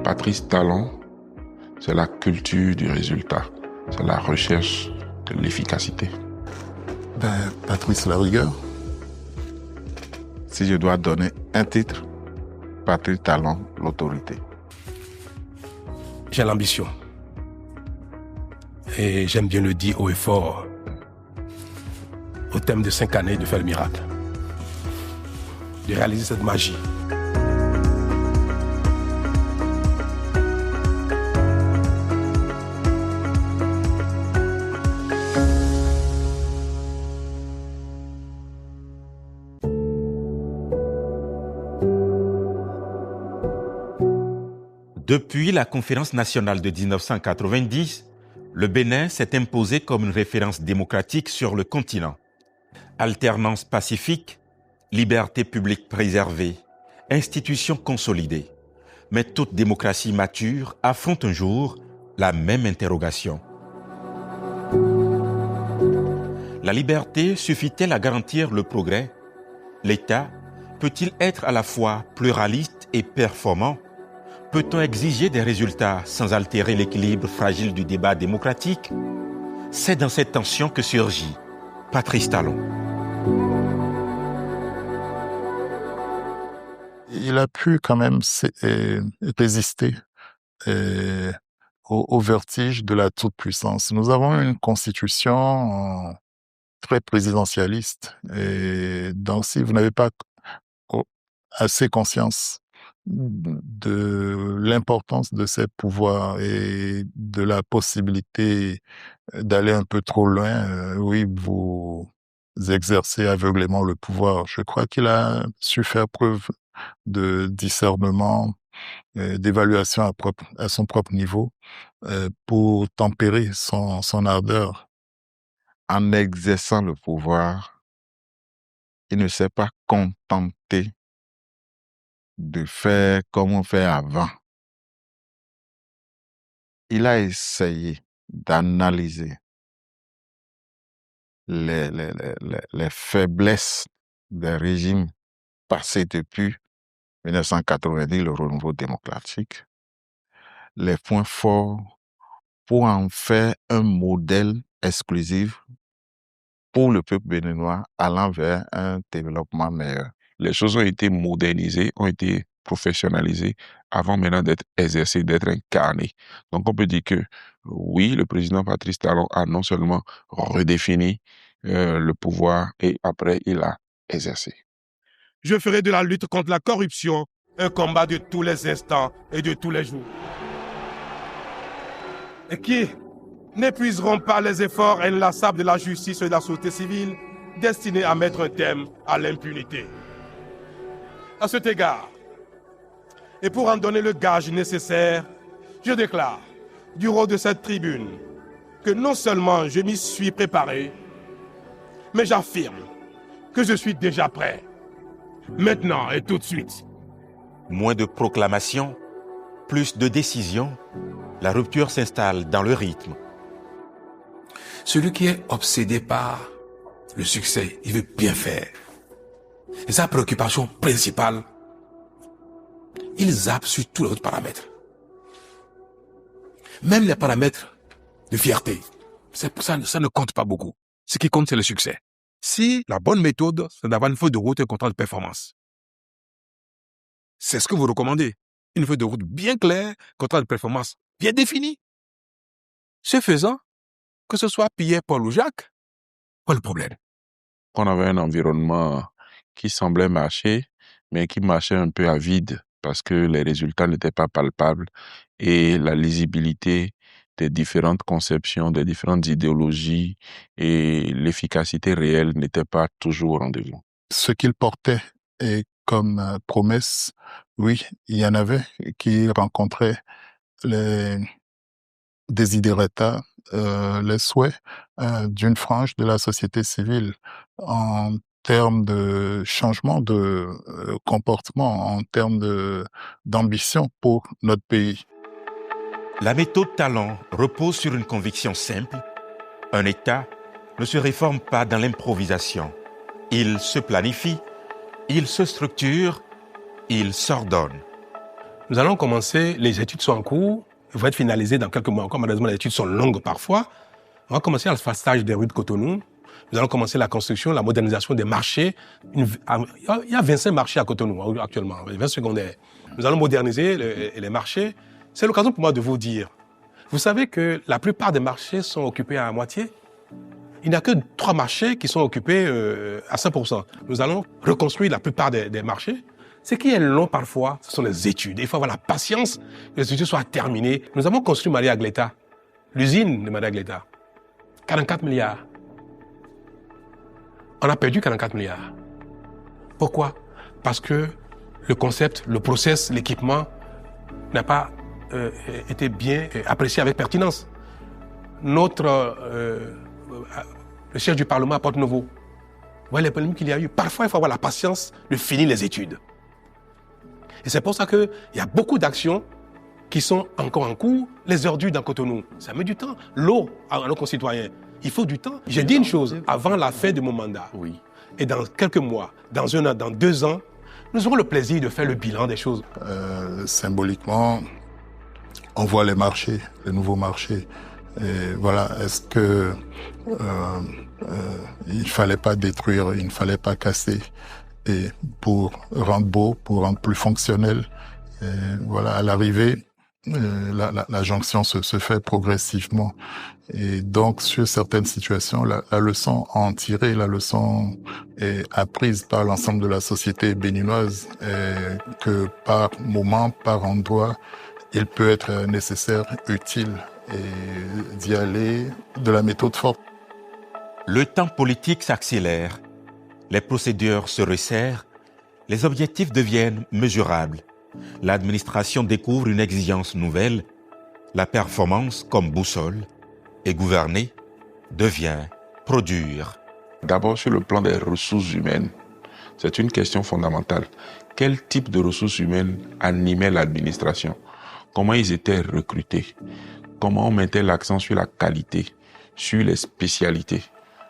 Patrice Talon, c'est la culture du résultat. C'est la recherche de l'efficacité. Patrice, la rigueur. Si je dois donner un titre, Patrice Talon, l'autorité. J'ai l'ambition. Et j'aime bien le dire haut et fort. Au terme de 5 années, de faire le miracle. De réaliser cette magie. Depuis la conférence nationale de 1990, le Bénin s'est imposé comme une référence démocratique sur le continent. Alternance pacifique, liberté publique préservée, institutions consolidées. Mais toute démocratie mature affronte un jour la même interrogation. La liberté suffit-elle à garantir le progrès? L'État peut-il être à la fois pluraliste et performant? Peut-on exiger des résultats sans altérer l'équilibre fragile du débat démocratique? C'est dans cette tension que surgit Patrice Talon. Il a pu quand même résister au vertige de la toute-puissance. Nous avons une constitution très présidentialiste. Et donc, si vous n'avez pas assez conscience de l'importance de ces pouvoirs et de la possibilité d'aller un peu trop loin, oui, vous exercez aveuglément le pouvoir. Je crois qu'il a su faire preuve de discernement, d'évaluation à son propre niveau, pour tempérer son ardeur. En exerçant le pouvoir, il ne s'est pas contenté de faire comme on fait avant. Il a essayé d'analyser les faiblesses des régimes passés depuis 1990, le renouveau démocratique, les points forts pour en faire un modèle exclusif pour le peuple béninois allant vers un développement meilleur. Les choses ont été modernisées, ont été professionnalisées avant maintenant d'être exercées, d'être incarnées. Donc on peut dire que oui, le président Patrice Talon a non seulement redéfini le pouvoir et après il a exercé. Je ferai de la lutte contre la corruption un combat de tous les instants et de tous les jours. Et qui n'épuiseront pas les efforts inlassables de la justice et de la société civile destinés à mettre un terme à l'impunité. À cet égard, et pour en donner le gage nécessaire, je déclare, du haut de cette tribune, que non seulement je m'y suis préparé, mais j'affirme que je suis déjà prêt. Maintenant et tout de suite. Moins de proclamations, plus de décisions, la rupture s'installe dans le rythme. Celui qui est obsédé par le succès, il veut bien faire. Et sa préoccupation principale, il zappe sur tous les autres paramètres. Même les paramètres de fierté. Ça ne compte pas beaucoup. Ce qui compte, c'est le succès. Si la bonne méthode, c'est d'avoir une feuille de route et un contrat de performance. C'est ce que vous recommandez. Une feuille de route bien claire, contrat de performance bien défini. Ce faisant, que ce soit Pierre, Paul ou Jacques, pas le problème. On avait un environnement qui semblait marcher, mais qui marchait un peu à vide parce que les résultats n'étaient pas palpables et la lisibilité des différentes conceptions, des différentes idéologies et l'efficacité réelle n'était pas toujours au rendez-vous. Ce qu'il portait et comme promesse, oui, il y en avait qui rencontraient les desiderata, les souhaits d'une frange de la société civile en termes de changement de comportement, en termes d'ambition pour notre pays. La méthode Talon repose sur une conviction simple. Un État ne se réforme pas dans l'improvisation. Il se planifie, il se structure, il s'ordonne. Nous allons commencer, les études sont en cours, elles vont être finalisées dans quelques mois. Comme malheureusement les études sont longues parfois, on va commencer le phasage des rues de Cotonou. Nous allons commencer la construction, la modernisation des marchés. Il y a 25 marchés à Cotonou actuellement, 20 secondaires. Nous allons moderniser les marchés. C'est l'occasion pour moi de vous dire, vous savez que la plupart des marchés sont occupés à moitié. Il n'y a que 3 marchés qui sont occupés à 100%. Nous allons reconstruire la plupart des marchés. Ce qui est long parfois, ce sont les études. Il faut avoir la patience que les études soient terminées. Nous avons construit Maria Aggleta, l'usine de Maria Aggleta. 44 milliards. On a perdu 44 milliards. Pourquoi? Parce que le concept, le process, l'équipement n'a pas été bien apprécié avec pertinence. Le siège du Parlement à Porte-Novo. Vous voyez les polémiques qu'il y a eu. Parfois, il faut avoir la patience de finir les études. Et c'est pour ça qu'il y a beaucoup d'actions qui sont encore en cours. Les ordures dans Cotonou, ça met du temps. L'eau à nos concitoyens, il faut du temps. J'ai dit une chose, avant la fin de mon mandat, oui. Et dans quelques mois, dans 1 an, dans 2 ans, nous aurons le plaisir de faire le bilan des choses. Symboliquement, on voit les marchés, les nouveaux marchés. Et voilà, est-ce que il fallait pas détruire, il ne fallait pas casser, et pour rendre beau, pour rendre plus fonctionnel. Et voilà, à l'arrivée, la jonction se fait progressivement. Et donc, sur certaines situations, la leçon à en tirer, la leçon est apprise par l'ensemble de la société béninoise, et que par moment, par endroit, il peut être nécessaire, utile, et d'y aller de la méthode forte. Le temps politique s'accélère, les procédures se resserrent, les objectifs deviennent mesurables. L'administration découvre une exigence nouvelle, la performance comme boussole, et gouverner devient produire. D'abord, sur le plan des ressources humaines, c'est une question fondamentale. Quel type de ressources humaines animait l'administration? Comment ils étaient recrutés? Comment on mettait l'accent sur la qualité, sur les spécialités?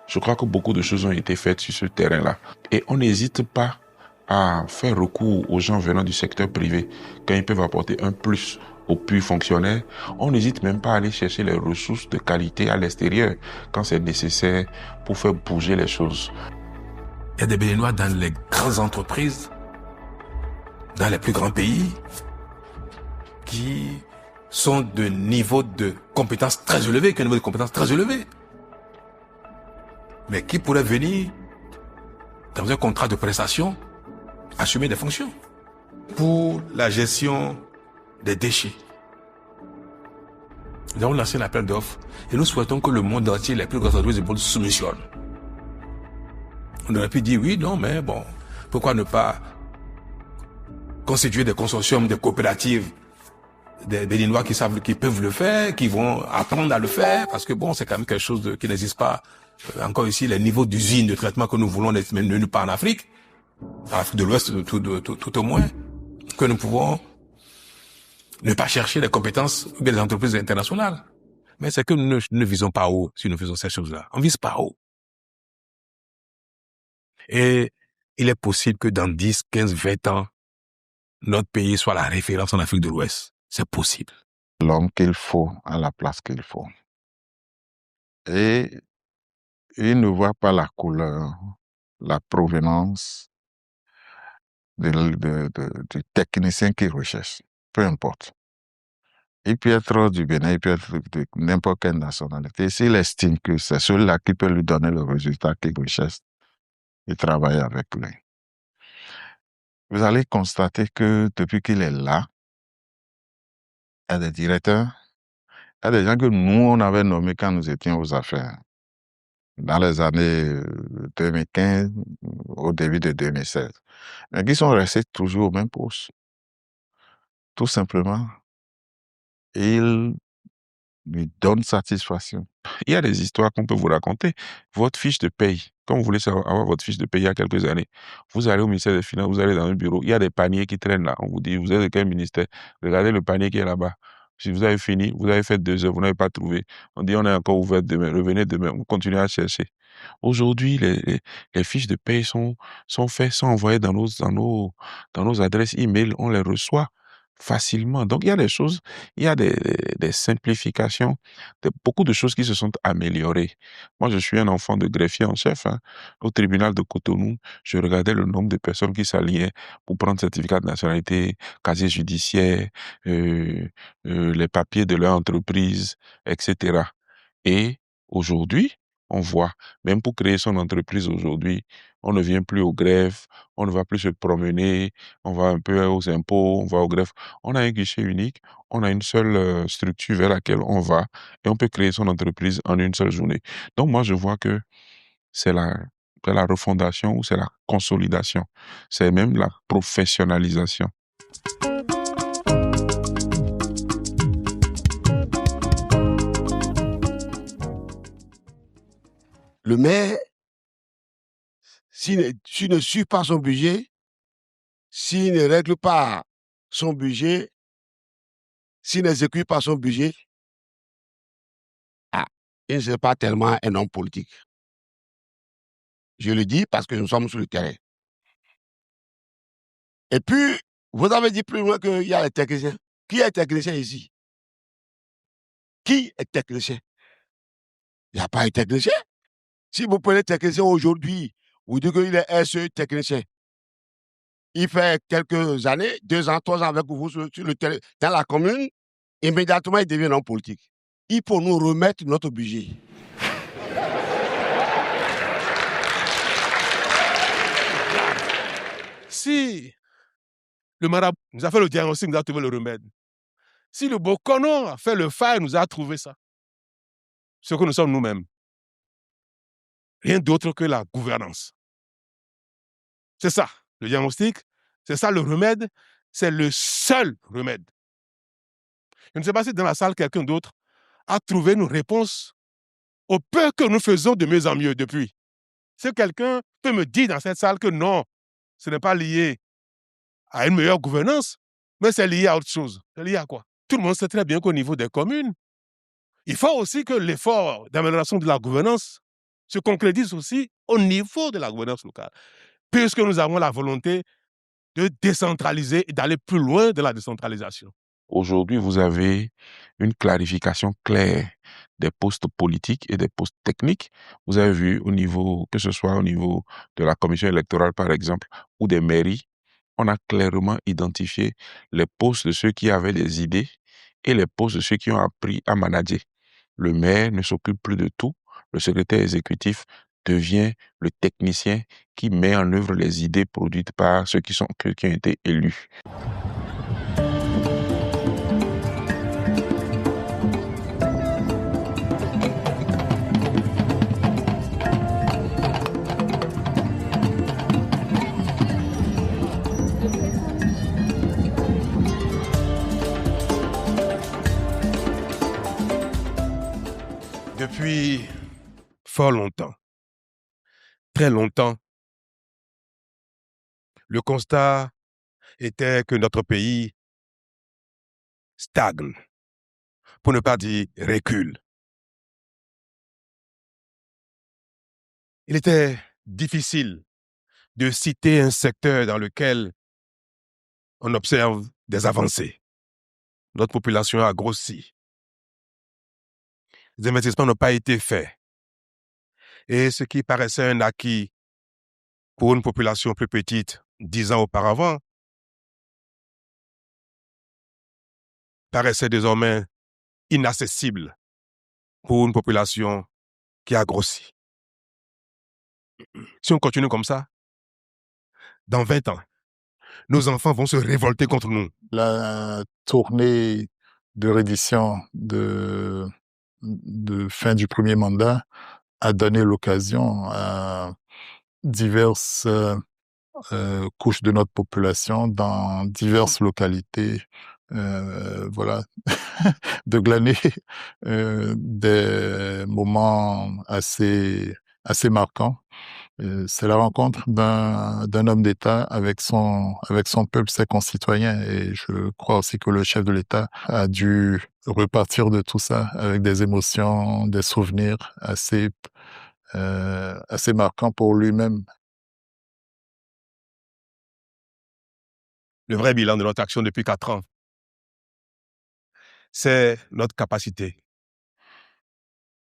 Je crois que beaucoup de choses ont été faites sur ce terrain-là. Et on n'hésite pas à faire recours aux gens venant du secteur privé quand ils peuvent apporter un plus aux purs fonctionnaires. On n'hésite même pas à aller chercher les ressources de qualité à l'extérieur quand c'est nécessaire pour faire bouger les choses. Il y a des Béninois dans les grandes entreprises, dans les plus grands pays, qui sont de niveau de compétences très élevé, qui ont un niveau de compétences très élevé, mais qui pourraient venir dans un contrat de prestation assumer des fonctions pour la gestion des déchets. Nous avons lancé un appel d'offres et nous souhaitons que le monde entier, les plus grandes entreprises du monde, soumissionnent. On aurait pu dire oui, non, mais bon, pourquoi ne pas constituer des consortiums, des coopératives, des Béninois qui savent, qui peuvent le faire, qui vont apprendre à le faire, parce que bon, c'est quand même quelque chose qui n'existe pas. Encore ici, les niveaux d'usine de traitement que nous voulons n'être même nulle part en Afrique de l'Ouest tout au moins, que nous pouvons ne pas chercher les compétences des entreprises internationales. Mais c'est que nous ne visons pas haut si nous faisons ces choses-là. On vise pas haut. Et il est possible que dans 10, 15, 20 ans, notre pays soit la référence en Afrique de l'Ouest. C'est possible. L'homme qu'il faut à la place qu'il faut. Et il ne voit pas la couleur, la provenance du technicien qu'il recherche. Peu importe. Il peut être du Bénin, il peut être de n'importe quelle nationalité. S'il estime que c'est celui-là qui peut lui donner le résultat qu'il recherche, il travaille avec lui. Vous allez constater que depuis qu'il est là, il y a des directeurs, il y a des gens que nous, on avait nommés quand nous étions aux affaires, dans les années 2015, au début de 2016, mais qui sont restés toujours au même poste. Tout simplement, ils lui donnent satisfaction. Il y a des histoires qu'on peut vous raconter. Votre fiche de paye, quand vous voulez avoir votre fiche de paye il y a quelques années, vous allez au ministère des Finances, vous allez dans un bureau, il y a des paniers qui traînent là. On vous dit, vous êtes de quel ministère? Regardez le panier qui est là-bas. Si vous avez fini, vous avez fait 2 heures, vous n'avez pas trouvé. On dit, on est encore ouvert demain, revenez demain, vous continuez à chercher. Aujourd'hui, les fiches de paye sont faites, sont envoyées dans nos adresses e-mail, on les reçoit. facilement. Donc, il y a des choses, il y a des simplifications, beaucoup de choses qui se sont améliorées. Moi, je suis un enfant de greffier en chef. Au tribunal de Cotonou, je regardais le nombre de personnes qui s'alliaient pour prendre certificat de nationalité, casier judiciaire, les papiers de leur entreprise, etc. Et aujourd'hui, on voit, même pour créer son entreprise aujourd'hui, on ne vient plus aux greffes, on ne va plus se promener, on va un peu aux impôts, on va aux greffes. On a un guichet unique, on a une seule structure vers laquelle on va et on peut créer son entreprise en une seule journée. Donc moi, je vois que c'est la refondation ou c'est la consolidation, c'est même la professionnalisation. Le maire, s'il ne suit pas son budget, s'il ne règle pas son budget, s'il n'exécute pas son budget, il ne serait pas tellement un homme politique. Je le dis parce que nous sommes sur le terrain. Et puis, vous avez dit plus loin qu'il y a les techniciens. Qui est technicien ici? Qui est technicien? Il n'y a pas de technicien. Si vous prenez technicien aujourd'hui, vous dites qu'il est SE technicien. Il fait quelques années, 2 ans, 3 ans avec vous sur le terrain, dans la commune, immédiatement il devient homme politique. Il faut nous remettre notre budget. Si le marabout nous a fait le diagnostic, nous a trouvé le remède. Si le Bokono a fait le phare, nous a trouvé ça. Ce que nous sommes nous-mêmes. Rien d'autre que la gouvernance. C'est ça, le diagnostic, c'est ça le remède, c'est le seul remède. Je ne sais pas si dans la salle, quelqu'un d'autre a trouvé une réponse au peu que nous faisons de mieux en mieux depuis. Si quelqu'un peut me dire dans cette salle que non, ce n'est pas lié à une meilleure gouvernance, mais c'est lié à autre chose. C'est lié à quoi? Tout le monde sait très bien qu'au niveau des communes, il faut aussi que l'effort d'amélioration de la gouvernance se concrétise aussi au niveau de la gouvernance locale, puisque nous avons la volonté de décentraliser et d'aller plus loin de la décentralisation. Aujourd'hui, vous avez une clarification claire des postes politiques et des postes techniques. Vous avez vu au niveau, que ce soit au niveau de la commission électorale, par exemple, ou des mairies, on a clairement identifié les postes de ceux qui avaient des idées et les postes de ceux qui ont appris à manager. Le maire ne s'occupe plus de tout. Le secrétaire exécutif devient le technicien qui met en œuvre les idées produites par ceux qui ont été élus. Depuis fort longtemps, très longtemps, le constat était que notre pays stagne, pour ne pas dire recule. Il était difficile de citer un secteur dans lequel on observe des avancées. Notre population a grossi. Les investissements n'ont pas été faits. Et ce qui paraissait un acquis pour une population plus petite 10 ans auparavant paraissait désormais inaccessible pour une population qui a grossi. Si on continue comme ça, dans 20 ans, nos enfants vont se révolter contre nous. La tournée de reddition de fin du premier mandat a donné l'occasion à diverses couches de notre population dans diverses localités, voilà, de glaner des moments assez marquants. C'est la rencontre d'un homme d'État avec son peuple, ses concitoyens, et je crois aussi que le chef de l'État a dû repartir de tout ça avec des émotions, des souvenirs assez marquants pour lui-même. Le vrai bilan de notre action depuis 4 ans, c'est notre capacité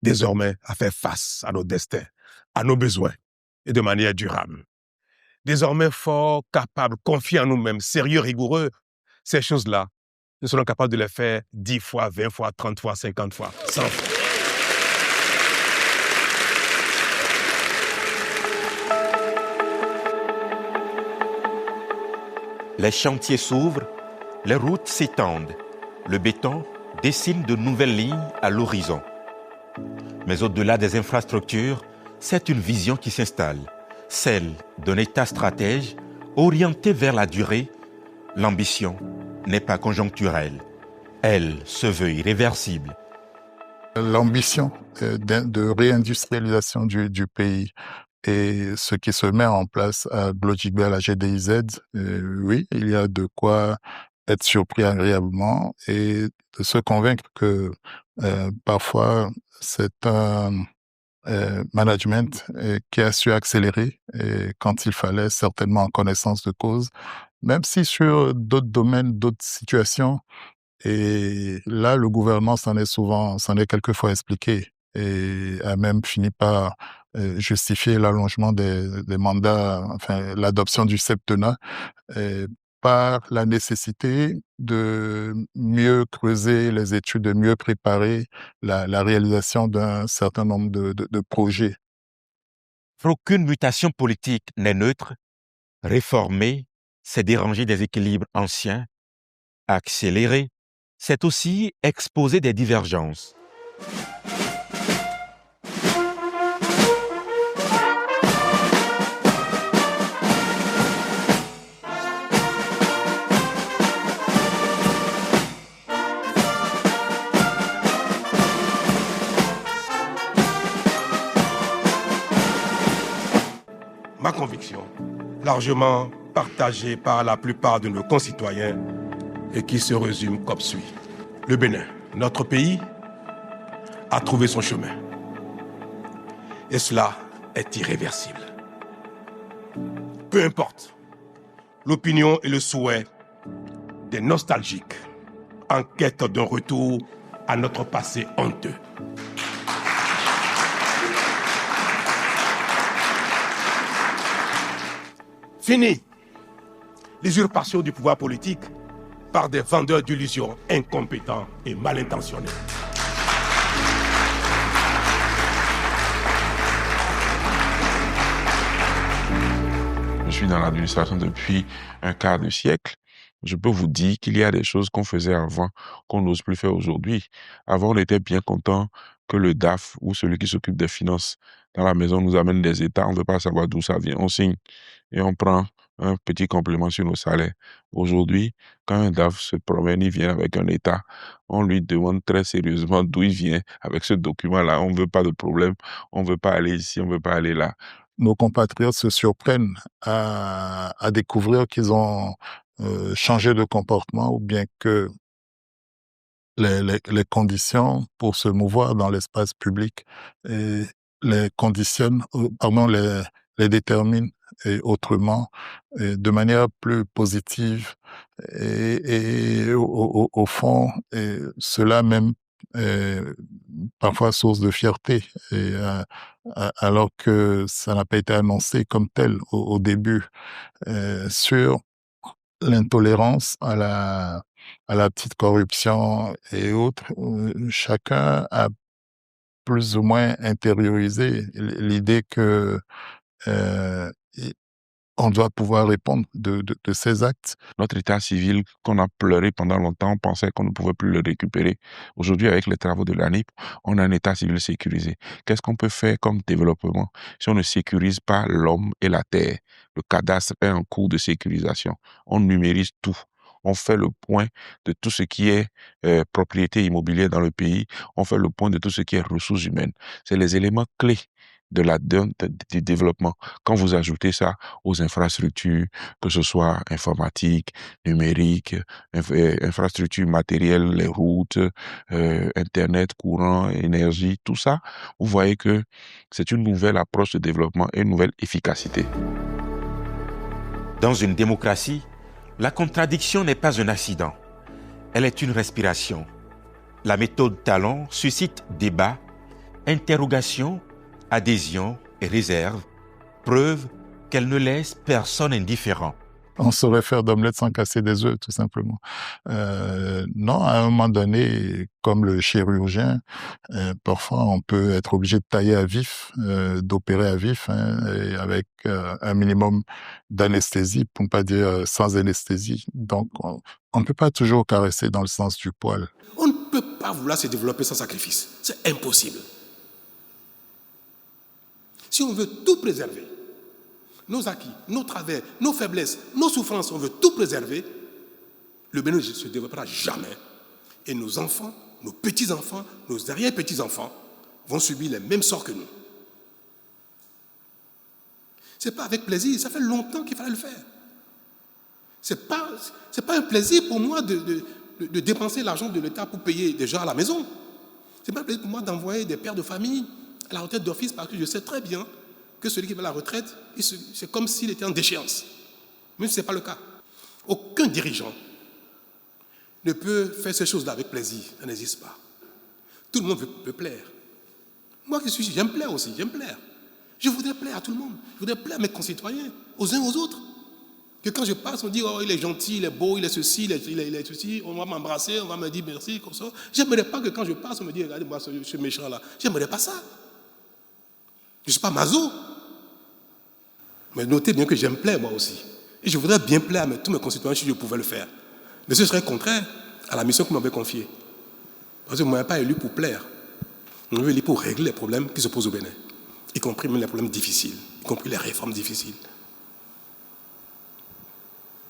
désormais à faire face à nos destins, à nos besoins et de manière durable. Désormais forts, capables, confiants en nous-mêmes, sérieux, rigoureux, ces choses-là, nous serons capables de les faire 10 fois, 20 fois, 30 fois, 50 fois, 100 fois. Les chantiers s'ouvrent, les routes s'étendent, le béton dessine de nouvelles lignes à l'horizon. Mais au-delà des infrastructures, c'est une vision qui s'installe, celle d'un État stratège orienté vers la durée. L'ambition n'est pas conjoncturelle, elle se veut irréversible. L'ambition de réindustrialisation du pays et ce qui se met en place à Glojigbe, à la GDIZ, oui, il y a de quoi être surpris agréablement et de se convaincre que parfois c'est un management qui a su accélérer quand il fallait, certainement en connaissance de cause, même si sur d'autres domaines, d'autres situations, et là, le gouvernement s'en est quelquefois expliqué et a même fini par justifier l'allongement des mandats, enfin l'adoption du septennat, par la nécessité de mieux creuser les études, de mieux préparer la réalisation d'un certain nombre de projets. Aucune mutation politique n'est neutre. Réformer, c'est déranger des équilibres anciens. Accélérer, c'est aussi exposer des divergences. Ma conviction, largement partagée par la plupart de nos concitoyens, et qui se résume comme suit. Le Bénin, notre pays, a trouvé son chemin. Et cela est irréversible. Peu importe l'opinion et le souhait des nostalgiques en quête d'un retour à notre passé honteux. Fini l'usurpation du pouvoir politique par des vendeurs d'illusions incompétents et mal intentionnés. Je suis dans l'administration depuis un quart de siècle. Je peux vous dire qu'il y a des choses qu'on faisait avant qu'on n'ose plus faire aujourd'hui. Avant, on était bien content que le DAF ou celui qui s'occupe des finances dans la maison nous amène des états. On ne veut pas savoir d'où ça vient. On signe et on prend un petit complément sur nos salaires. Aujourd'hui, quand un DAF se promène, il vient avec un état. On lui demande très sérieusement d'où il vient avec ce document-là. On ne veut pas de problème. On ne veut pas aller ici, on ne veut pas aller là. Nos compatriotes se surprennent à découvrir qu'ils ont changé de comportement ou bien que les conditions pour se mouvoir dans l'espace public les conditionnent, les déterminent autrement, de manière plus positive et au fond, cela même parfois source de fierté, alors que ça n'a pas été annoncé comme tel au début, sur l'intolérance à la petite corruption et autres. Chacun a plus ou moins intériorisé l'idée que on doit pouvoir répondre de ces actes. Notre état civil qu'on a pleuré pendant longtemps, on pensait qu'on ne pouvait plus le récupérer. Aujourd'hui, avec les travaux de l'ANIP, on a un état civil sécurisé. Qu'est-ce qu'on peut faire comme développement si on ne sécurise pas l'homme et la terre? Le cadastre est en cours de sécurisation. On numérise tout. On fait le point de tout ce qui est propriété immobilière dans le pays. On fait le point de tout ce qui est ressources humaines. C'est les éléments clés du développement. Quand vous ajoutez ça aux infrastructures, que ce soit informatique, numérique, infrastructures matérielles, les routes, Internet, courant, énergie, tout ça, vous voyez que c'est une nouvelle approche de développement et une nouvelle efficacité. Dans une démocratie, la contradiction n'est pas un accident, elle est une respiration. la méthode Talon suscite débat, interrogation, adhésion et réserve, preuve qu'elle ne laisse personne indifférent. On saurait faire d'omelette sans casser des œufs, tout simplement. Non, à un moment donné, comme le chirurgien, parfois on peut être obligé de tailler à vif, d'opérer à vif, et avec un minimum d'anesthésie, pour ne pas dire sans anesthésie. Donc, on ne peut pas toujours caresser dans le sens du poil. On ne peut pas vouloir se développer sans sacrifice. C'est impossible. Si on veut tout préserver, nos acquis, nos travers, nos faiblesses, nos souffrances, on veut tout préserver, le Bénin ne se développera jamais. Et nos enfants, nos petits-enfants, nos arrière-petits-enfants vont subir les mêmes sorts que nous. Ce n'est pas avec plaisir, ça fait longtemps qu'il fallait le faire. Ce n'est pas un plaisir pour moi de dépenser l'argent de l'État pour payer des gens à la maison. Ce n'est pas un plaisir pour moi d'envoyer des pères de famille à la retraite d'office parce que je sais très bien que celui qui va à la retraite, c'est comme s'il était en déchéance. Même si ce n'est pas le cas. Aucun dirigeant ne peut faire ces choses-là avec plaisir. Ça n'existe pas. Tout le monde veut plaire. Moi qui suis ici, j'aime plaire aussi, j'aime plaire. Je voudrais plaire à tout le monde. Je voudrais plaire à mes concitoyens, aux uns aux autres. Que quand je passe, on dit, oh, il est gentil, il est beau, il est ceci, il est ceci, on va m'embrasser, on va me dire merci, comme ça. J'aimerais pas que quand je passe, on me dise, regardez-moi ce méchant-là. J'aimerais pas ça. Je ne suis pas maso. Mais notez bien que j'aime plaire moi aussi. Et je voudrais bien plaire à tous mes concitoyens si je pouvais le faire. Mais ce serait contraire à la mission que vous m'avez confiée. Parce que vous ne m'avez pas élu pour plaire. Vous m'avez élu pour régler les problèmes qui se posent au Bénin. Y compris même les problèmes difficiles. Y compris les réformes difficiles.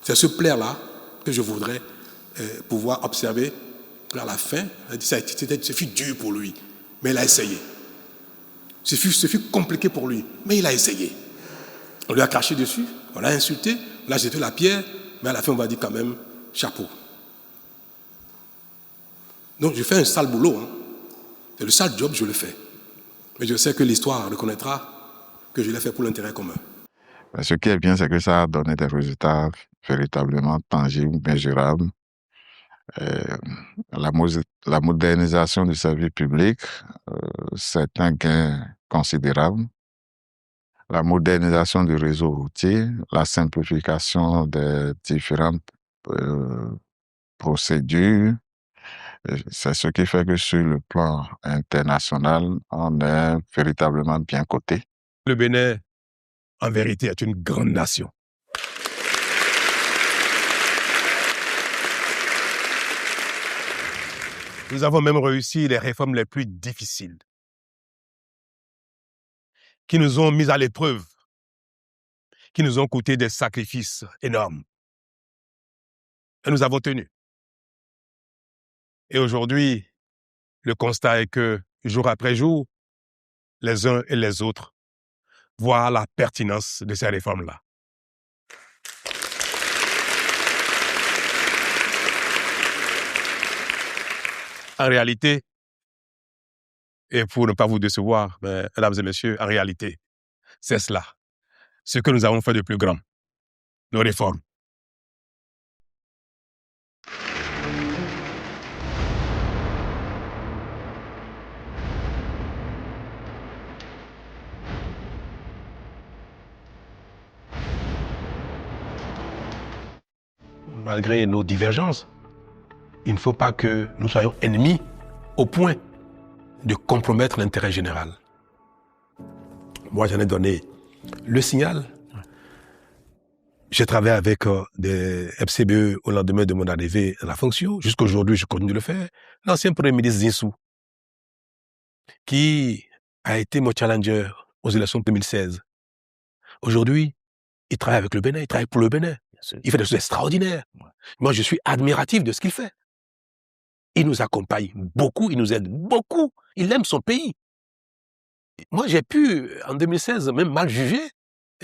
C'est ce plaire-là que je voudrais pouvoir observer vers la fin. Ce fut dur pour lui. Mais il a essayé. Ce fut compliqué pour lui. Mais il a essayé. On lui a craché dessus, on l'a insulté, on l'a jeté la pierre, mais à la fin, on va dire quand même chapeau. Donc, je fais un sale boulot. C'est le sale job, je le fais. Mais je sais que l'histoire reconnaîtra que je l'ai fait pour l'intérêt commun. Ce qui est bien, c'est que ça a donné des résultats véritablement tangibles, mesurables. La modernisation du service public, c'est un gain considérable. La modernisation du réseau routier, la simplification des différentes procédures, c'est ce qui fait que sur le plan international, on est véritablement bien coté. Le Bénin, en vérité, est une grande nation. Nous avons même réussi les réformes les plus difficiles, qui nous ont mis à l'épreuve, qui nous ont coûté des sacrifices énormes. Et nous avons tenu. Et aujourd'hui, le constat est que, jour après jour, les uns et les autres voient la pertinence de ces réformes-là. En réalité, et pour ne pas vous décevoir, mesdames et messieurs, en réalité, c'est cela, ce que nous avons fait de plus grand, nos réformes. Malgré nos divergences, il ne faut pas que nous soyons ennemis au point de compromettre l'intérêt général. Moi, j'en ai donné le signal. J'ai travaillé avec des FCBE au lendemain de mon arrivée à la fonction. Jusqu'à aujourd'hui, je continue de le faire. L'ancien Premier ministre Zinsou, qui a été mon challenger aux élections de 2016. Aujourd'hui, il travaille avec le Bénin, il travaille pour le Bénin. Il fait des choses extraordinaires. Moi, je suis admiratif de ce qu'il fait. Il nous accompagne beaucoup, il nous aide beaucoup. Il aime son pays. Moi, j'ai pu, en 2016, même mal juger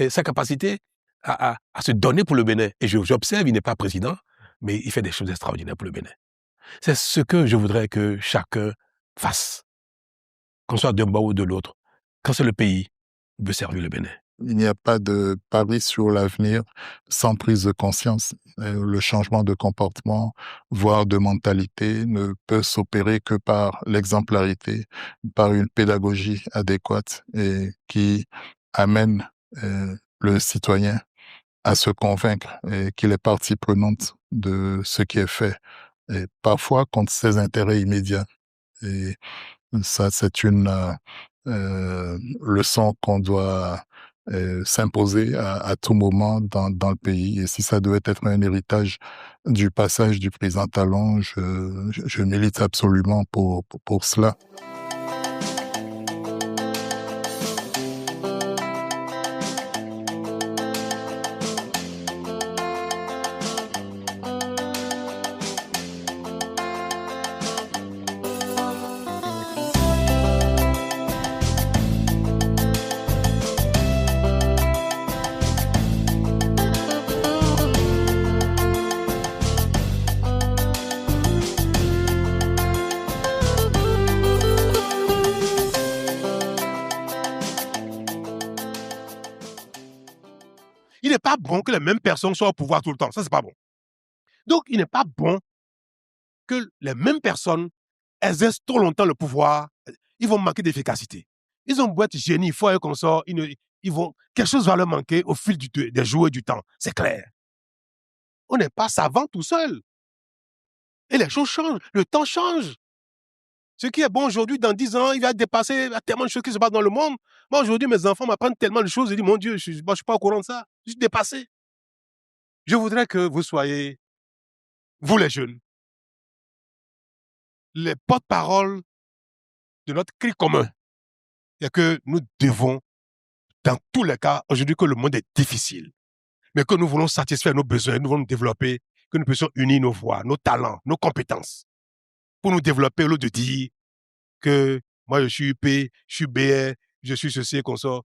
sa capacité à se donner pour le Bénin. Et j'observe, il n'est pas président, mais il fait des choses extraordinaires pour le Bénin. C'est ce que je voudrais que chacun fasse, qu'on soit d'un bord ou de l'autre. Quand c'est le pays, il veut servir le Bénin. il n'y a pas de pari sur l'avenir sans prise de conscience. Le changement de comportement, voire de mentalité, ne peut s'opérer que par l'exemplarité, par une pédagogie adéquate et qui amène le citoyen à se convaincre qu'il est partie prenante de ce qui est fait, et parfois contre ses intérêts immédiats. Et ça, c'est une leçon qu'on doit s'imposer à tout moment dans le pays. Et si ça devait être un héritage du passage du président Talon, je milite absolument pour cela. Il n'est pas bon que les mêmes personnes soient au pouvoir tout le temps. Ça, c'est pas bon. Donc, il n'est pas bon que les mêmes personnes exercent trop longtemps le pouvoir. Ils vont manquer d'efficacité. Ils ont beau être génies, forts et consorts, quelque chose va leur manquer au fil des jours et du temps. C'est clair. On n'est pas savant tout seul. Et les choses changent. Le temps change. Ce qui est bon aujourd'hui, dans 10 ans, il va dépasser. Il y a tellement de choses qui se passent dans le monde. Moi, aujourd'hui, mes enfants m'apprennent tellement de choses. Je dis, mon Dieu, je ne suis pas au courant de ça. Je suis dépassé. Je voudrais que vous soyez, vous les jeunes, les porte-paroles de notre cri commun. Et que nous devons, dans tous les cas, aujourd'hui que le monde est difficile, mais que nous voulons satisfaire nos besoins, nous voulons nous développer, que nous puissions unir nos voix, nos talents, nos compétences, pour nous développer au lieu de dire que moi je suis UP, je suis BR, je suis ceci et qu'on sort.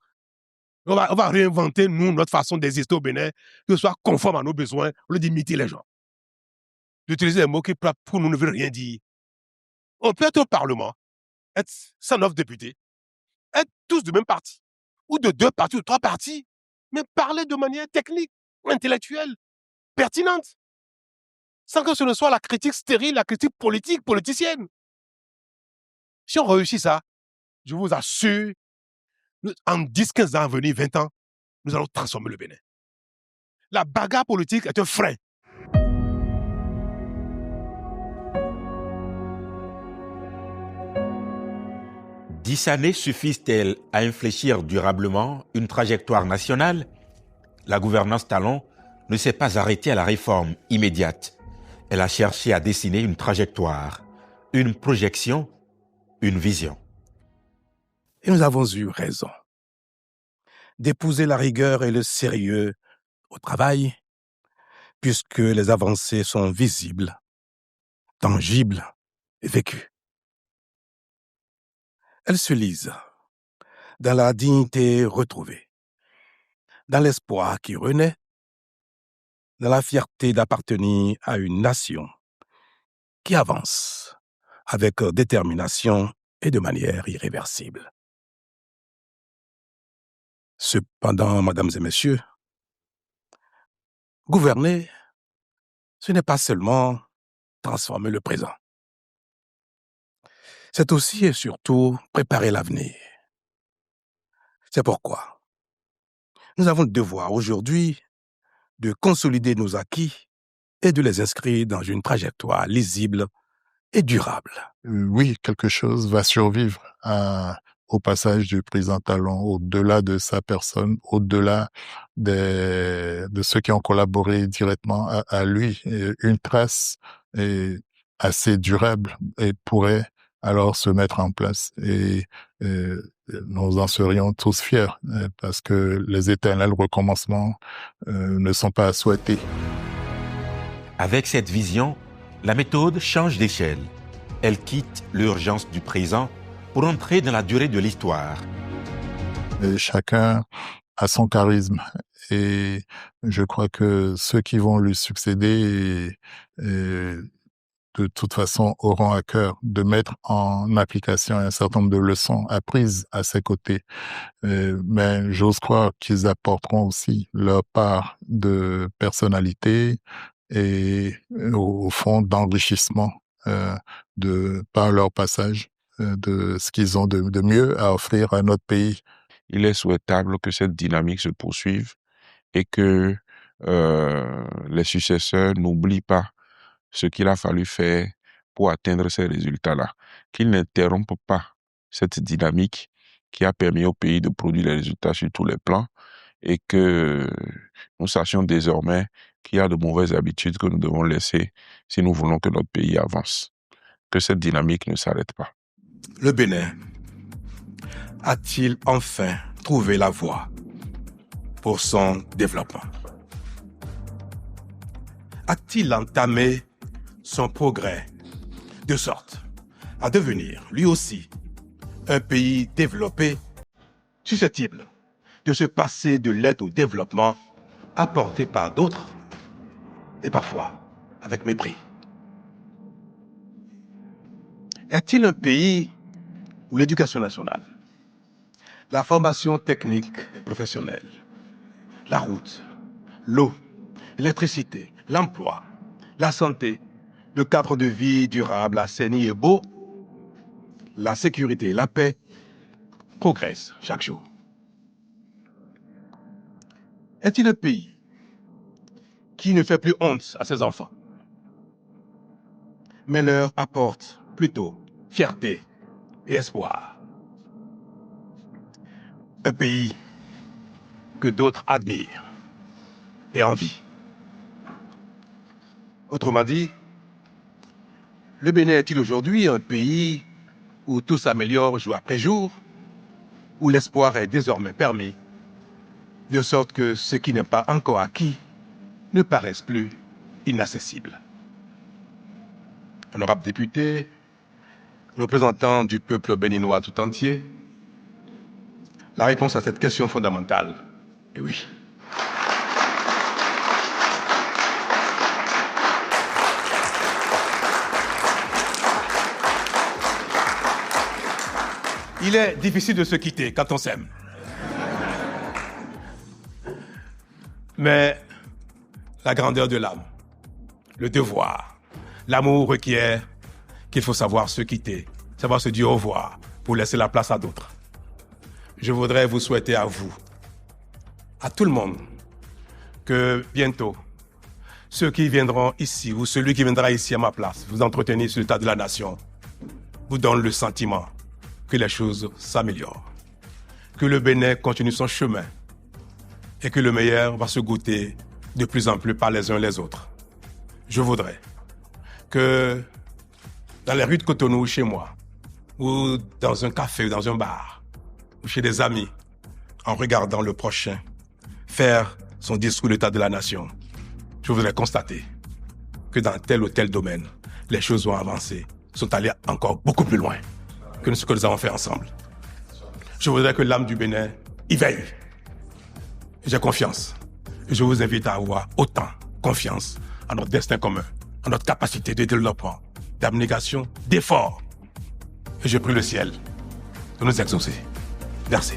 On va réinventer, nous, notre façon d'exister au Bénin, que ce soit conforme à nos besoins, au lieu d'imiter les gens. D'utiliser des mots qui, pour nous, ne veulent rien dire. On peut être au Parlement, être 109 députés, être tous du même parti, ou de 2 partis ou 3 partis, mais parler de manière technique, intellectuelle, pertinente, sans que ce ne soit la critique stérile, la critique politique, politicienne. Si on réussit ça, je vous assure, en 10, 15 ans à venir, 20 ans, nous allons transformer le Bénin. La bagarre politique est un frein. « 10 années suffisent-elles à infléchir durablement une trajectoire nationale? La gouvernance Talon ne s'est pas arrêtée à la réforme immédiate. Elle a cherché à dessiner une trajectoire, une projection, une vision. Et nous avons eu raison d'épouser la rigueur et le sérieux au travail, puisque les avancées sont visibles, tangibles et vécues. Elles se lisent dans la dignité retrouvée, dans l'espoir qui renaît, dans la fierté d'appartenir à une nation qui avance avec détermination et de manière irréversible. Cependant, mesdames et messieurs, gouverner, ce n'est pas seulement transformer le présent. C'est aussi et surtout préparer l'avenir. C'est pourquoi nous avons le devoir aujourd'hui de consolider nos acquis et de les inscrire dans une trajectoire lisible et durable. Oui, quelque chose va survivre au passage du président Talon, au-delà de sa personne, au-delà de ceux qui ont collaboré directement à lui. Et une trace assez durable et pourrait alors se mettre en place. Et nous en serions tous fiers, parce que les éternels recommencements ne sont pas à souhaiter. Avec cette vision, la méthode change d'échelle. Elle quitte l'urgence du présent pour entrer dans la durée de l'histoire. Et chacun a son charisme. Et je crois que ceux qui vont lui succéder de toute façon, auront à cœur de mettre en application un certain nombre de leçons apprises à ses côtés. Mais j'ose croire qu'ils apporteront aussi leur part de personnalité et au fond d'enrichissement par leur passage de ce qu'ils ont de mieux à offrir à notre pays. Il est souhaitable que cette dynamique se poursuive et que les successeurs n'oublient pas ce qu'il a fallu faire pour atteindre ces résultats-là, qu'ils n'interrompent pas cette dynamique qui a permis au pays de produire des résultats sur tous les plans et que nous sachions désormais qu'il y a de mauvaises habitudes que nous devons laisser si nous voulons que notre pays avance, que cette dynamique ne s'arrête pas. Le Bénin a-t-il enfin trouvé la voie pour son développement? A-t-il entamé son progrès de sorte à devenir, lui aussi, un pays développé, susceptible de se passer de l'aide au développement apportée par d'autres et parfois avec mépris? Est-il un pays où l'éducation nationale, la formation technique et professionnelle, la route, l'eau, l'électricité, l'emploi, la santé, le cadre de vie durable, assaini et beau, la sécurité et la paix progressent chaque jour? Est-il un pays qui ne fait plus honte à ses enfants, mais leur apporte plutôt fierté et espoir? Un pays que d'autres admirent et envient. Autrement dit, le Bénin est-il aujourd'hui un pays où tout s'améliore jour après jour, où l'espoir est désormais permis, de sorte que ce qui n'est pas encore acquis ne paraisse plus inaccessible? Honorables députés, représentants du peuple béninois tout entier, la réponse à cette question fondamentale est oui. Il est difficile de se quitter quand on s'aime. Mais la grandeur de l'âme, le devoir, l'amour requiert qu'il faut savoir se quitter, savoir se dire au revoir pour laisser la place à d'autres. Je voudrais vous souhaiter à vous, à tout le monde, que bientôt, ceux qui viendront ici ou celui qui viendra ici à ma place, vous entretenir sur l'état de la nation, vous donne le sentiment que les choses s'améliorent, que le Bénin continue son chemin et que le meilleur va se goûter de plus en plus par les uns les autres. Je voudrais que dans les rues de Cotonou, chez moi, ou dans un café, ou dans un bar, ou chez des amis, en regardant le prochain faire son discours de l'état de la nation, je voudrais constater que dans tel ou tel domaine, les choses ont avancé, sont allées encore beaucoup plus loin que ce que nous avons fait ensemble. Je voudrais que l'âme du Bénin y veille. J'ai confiance. Et je vous invite à avoir autant confiance en notre destin commun, en notre capacité de développement, d'abnégation, d'effort. Et je prie le ciel de nous exaucer. Merci.